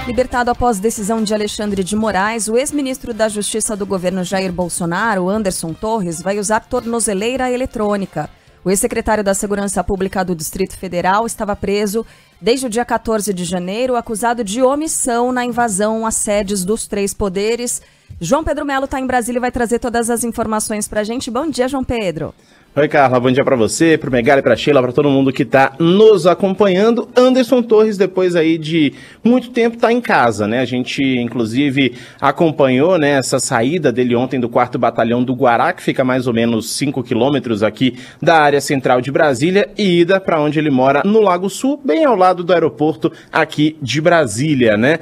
Libertado após decisão de Alexandre de Moraes, o ex-ministro da Justiça do governo Jair Bolsonaro, Anderson Torres, vai usar tornozeleira eletrônica. O ex-secretário da Segurança Pública do Distrito Federal estava preso desde o dia 14 de janeiro, acusado de omissão na invasão às sedes dos três poderes. João Pedro Melo está em Brasília e vai trazer todas as informações para a gente. Bom dia, João Pedro. Oi, Carla, bom dia para você, pro Megali, pra Sheila, para todo mundo que está nos acompanhando. Anderson Torres, depois aí de muito tempo, está em casa, né? A gente, inclusive, acompanhou, né, essa saída dele ontem do 4º Batalhão do Guará, que fica mais ou menos 5 quilômetros aqui da área central de Brasília, e ida para onde ele mora, no Lago Sul, bem ao lado do aeroporto aqui de Brasília, né?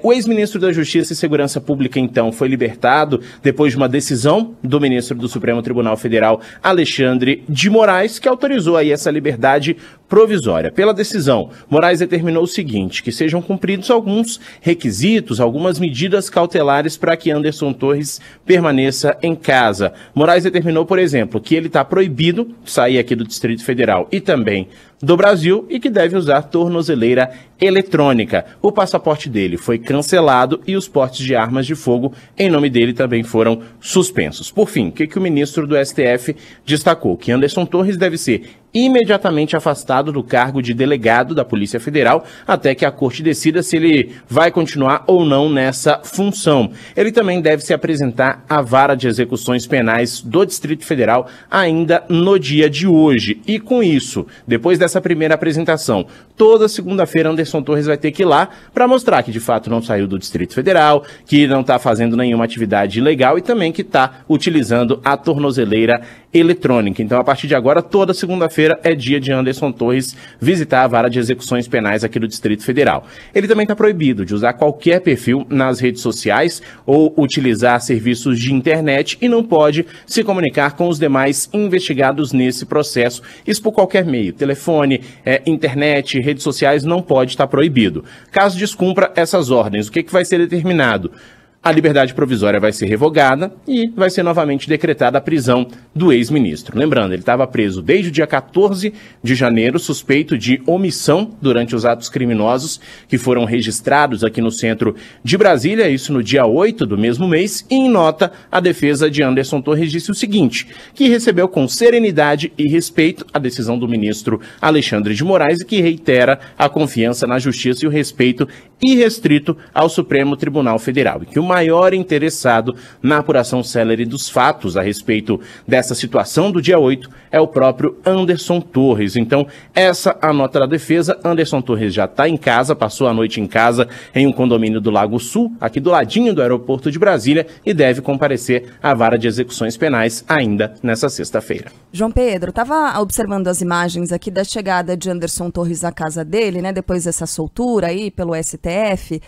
O ex-ministro da Justiça e Segurança Pública, então, foi libertado depois de uma decisão do ministro do Supremo Tribunal Federal, Alexandre de Moraes, que autorizou aí essa liberdade provisória. Pela decisão, Moraes determinou o seguinte, que sejam cumpridos alguns requisitos, algumas medidas cautelares para que Anderson Torres permaneça em casa. Moraes determinou, por exemplo, que ele está proibido de sair aqui do Distrito Federal e também do Brasil e que deve usar tornozeleira eletrônica. O passaporte dele foi cancelado e os portes de armas de fogo em nome dele também foram suspensos. Por fim, o que o ministro do STF destacou? Que Anderson Torres deve ser imediatamente afastado do cargo de delegado da Polícia Federal até que a corte decida se ele vai continuar ou não nessa função. Ele também deve se apresentar à Vara de Execuções Penais do Distrito Federal ainda no dia de hoje. E com isso, depois dessa primeira apresentação, toda segunda-feira Anderson Torres vai ter que ir lá para mostrar que de fato não saiu do Distrito Federal, que não está fazendo nenhuma atividade ilegal e também que está utilizando a tornozeleira eletrônica. Então, a partir de agora, toda segunda-feira é dia de Anderson Torres visitar a Vara de Execuções Penais aqui do Distrito Federal. Ele também está proibido de usar qualquer perfil nas redes sociais ou utilizar serviços de internet e não pode se comunicar com os demais investigados nesse processo. Isso por qualquer meio, telefone, internet, redes sociais, não pode estar proibido. Caso descumpra essas ordens, o que vai ser determinado? A liberdade provisória vai ser revogada e vai ser novamente decretada a prisão do ex-ministro. Lembrando, ele estava preso desde o dia 14 de janeiro, suspeito de omissão durante os atos criminosos que foram registrados aqui no centro de Brasília, isso no dia 8 do mesmo mês, e em nota, a defesa de Anderson Torres disse o seguinte, que recebeu com serenidade e respeito a decisão do ministro Alexandre de Moraes e que reitera a confiança na justiça e o respeito irrestrito ao Supremo Tribunal Federal, e que o maior interessado na apuração célere dos fatos a respeito dessa situação do dia 8 é o próprio Anderson Torres. Então, essa a nota da defesa. Anderson Torres já está em casa, passou a noite em casa em um condomínio do Lago Sul, aqui do ladinho do aeroporto de Brasília, e deve comparecer à Vara de Execuções Penais ainda nessa sexta-feira. João Pedro, estava observando as imagens aqui da chegada de Anderson Torres à casa dele, né, depois dessa soltura aí pelo STF.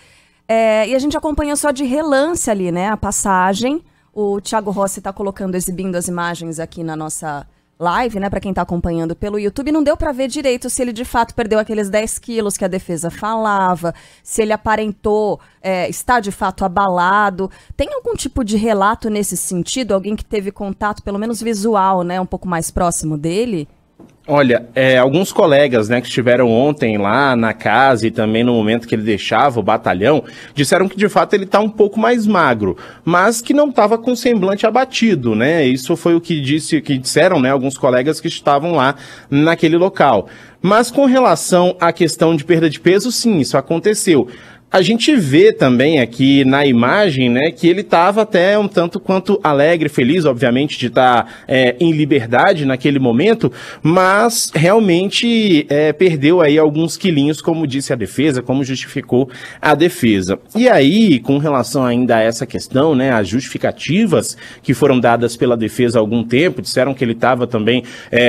E a gente acompanha só de relance ali, né, a passagem. O Thiago Rossi está exibindo as imagens aqui na nossa live, né, para quem está acompanhando pelo YouTube. Não deu para ver direito se ele de fato perdeu aqueles 10 quilos que a defesa falava, se ele aparentou estar de fato abalado. Tem algum tipo de relato nesse sentido? Alguém que teve contato, pelo menos visual, né, um pouco mais próximo dele? Olha, alguns colegas, né, que estiveram ontem lá na casa e também no momento que ele deixava o batalhão, disseram que de fato ele está um pouco mais magro, mas que não estava com semblante abatido, né? Isso foi o que disseram, né, alguns colegas que estavam lá naquele local. Mas com relação à questão de perda de peso, sim, isso aconteceu. A gente vê também aqui na imagem, né, que ele estava até um tanto quanto alegre, feliz, obviamente, de estar em liberdade naquele momento, mas realmente perdeu aí alguns quilinhos, como disse a defesa, como justificou a defesa. E aí, com relação ainda a essa questão, né, as justificativas que foram dadas pela defesa há algum tempo, disseram que ele estava também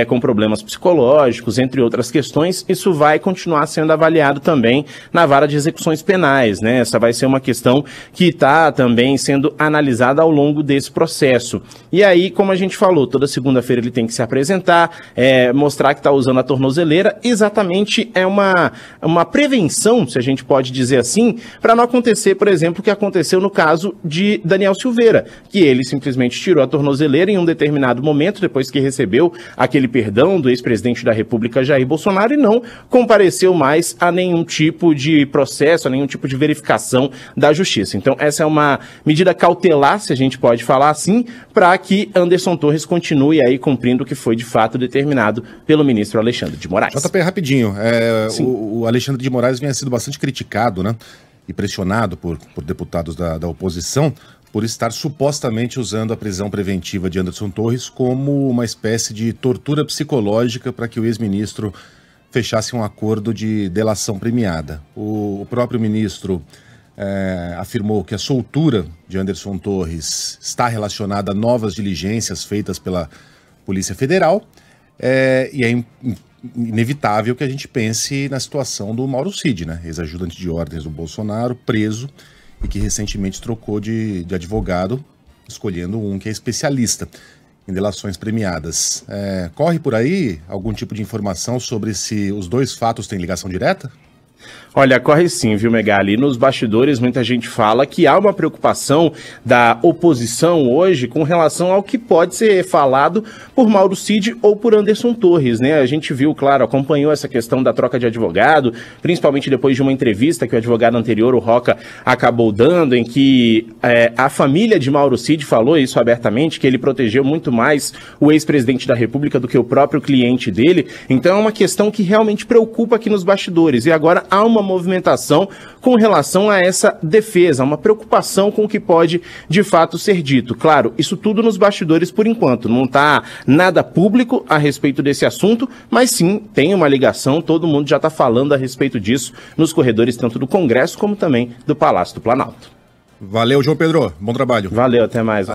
com problemas psicológicos, entre outras questões, isso vai continuar sendo avaliado também na Vara de Execuções Penais. Né? Essa vai ser uma questão que está também sendo analisada ao longo desse processo. E aí, como a gente falou, toda segunda-feira ele tem que se apresentar, mostrar que está usando a tornozeleira. Exatamente, é uma prevenção, se a gente pode dizer assim, para não acontecer, por exemplo, o que aconteceu no caso de Daniel Silveira, que ele simplesmente tirou a tornozeleira em um determinado momento, depois que recebeu aquele perdão do ex-presidente da República, Jair Bolsonaro, e não compareceu mais a nenhum tipo de processo, a nenhum tipo tipo de verificação da justiça. Então, essa é uma medida cautelar, se a gente pode falar assim, para que Anderson Torres continue aí cumprindo o que foi de fato determinado pelo ministro Alexandre de Moraes. JP, rapidinho, o Alexandre de Moraes vinha sido bastante criticado, né, e pressionado por deputados da oposição por estar supostamente usando a prisão preventiva de Anderson Torres como uma espécie de tortura psicológica para que o ex-ministro fechasse um acordo de delação premiada. O próprio ministro afirmou que a soltura de Anderson Torres está relacionada a novas diligências feitas pela Polícia Federal, e é inevitável que a gente pense na situação do Mauro Cid, né, ex-ajudante de ordens do Bolsonaro, preso e que recentemente trocou de advogado, escolhendo um que é especialista em delações premiadas. Corre por aí algum tipo de informação sobre se os dois fatos têm ligação direta? Olha, corre sim, viu, Megali? Nos bastidores, muita gente fala que há uma preocupação da oposição hoje com relação ao que pode ser falado por Mauro Cid ou por Anderson Torres, né? A gente viu, claro, acompanhou essa questão da troca de advogado, principalmente depois de uma entrevista que o advogado anterior, o Roca, acabou dando, em que a família de Mauro Cid falou isso abertamente, que ele protegeu muito mais o ex-presidente da República do que o próprio cliente dele. Então é uma questão que realmente preocupa aqui nos bastidores. E agora há uma movimentação com relação a essa defesa, uma preocupação com o que pode de fato ser dito. Claro, isso tudo nos bastidores por enquanto, não está nada público a respeito desse assunto, mas sim, tem uma ligação, todo mundo já está falando a respeito disso nos corredores tanto do Congresso como também do Palácio do Planalto. Valeu, João Pedro, bom trabalho. Valeu, até mais.